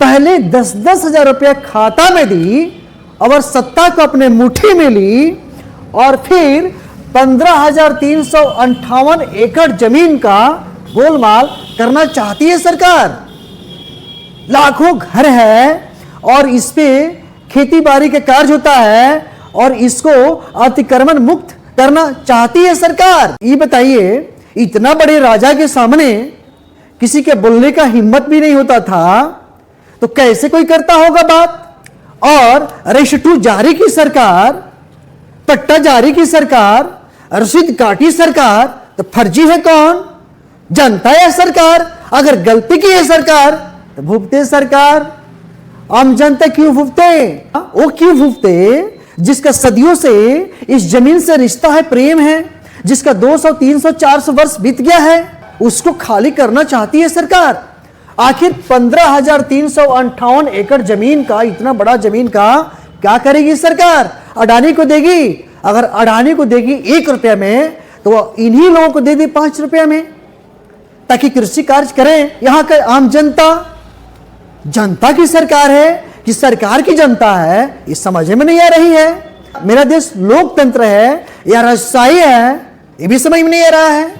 पहले 10-10 हजार रुपया खाता में दी और सत्ता को अपने मुट्ठी में ली और फिर 15,358 एकड़ जमीन का गोलमाल करना चाहती है सरकार। लाखों घर है और इस पे खेती बाड़ी का कार्य होता है और इसको अतिक्रमण मुक्त करना चाहती है सरकार। ये बताइए, इतना बड़े राजा के सामने किसी के बोलने का हिम्मत भी नहीं होता था तो कैसे कोई करता होगा बात। और रेशटू जारी की सरकार, पट्टा जारी की सरकार, रसीद काटी सरकार, तो फर्जी है कौन? जनता या सरकार? अगर गलती की है सरकार तो भुगते सरकार। आम जनता क्यों भुगते? वो क्यों भुगते जिसका सदियों से इस जमीन से रिश्ता है, प्रेम है, जिसका 200, 300, 400 वर्ष बीत गया है, उसको खाली करना चाहती है सरकार। आखिर 15,358 एकड़ जमीन का, इतना बड़ा जमीन का क्या करेगी सरकार? अडानी को देगी। अगर अडानी को देगी 1 रुपया में तो वो इन्हीं लोगों को दे दी 5 रुपया में, ताकि कृषि कार्य करें यहां का आम जनता। जनता की सरकार है कि सरकार की जनता है, ये समझ में नहीं आ रही है। मेरा देश लोकतंत्र है या राजशाही है, ये भी समझ में नहीं आ रहा है।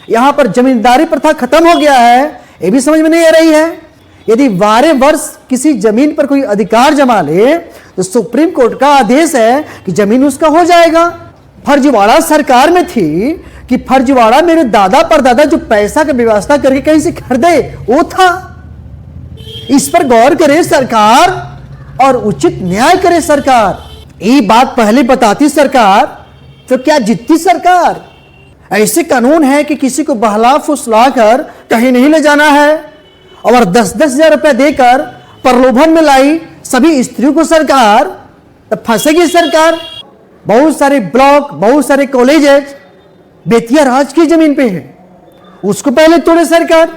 यहां पर जमींदारी प्रथा खत्म हो गया है, ये भी समझ में नहीं आ रही है। यदि 12 वर्ष किसी जमीन पर कोई अधिकार जमा ले तो सुप्रीम कोर्ट का आदेश है कि जमीन उसका हो जाएगा। फर्जीवाड़ा सरकार में थी कि फर्जीवाड़ा मेरे दादा परदादा जो पैसा की व्यवस्था करके कहीं से खरीदे वो था। इस पर गौर करे सरकार और उचित न्याय करे सरकार। ये बात पहले बताती सरकार तो क्या जीतती सरकार? ऐसे कानून है कि किसी को बहला फुसला कर कहीं नहीं ले जाना है और 10-10 हजार रुपया देकर प्रलोभन में लाई सभी स्त्रियों को सरकार, तब फंसेगी सरकार। बहुत सारे ब्लॉक, बहुत सारे कॉलेजेस बेतिया राज की जमीन पे है, उसको पहले तोड़े सरकार।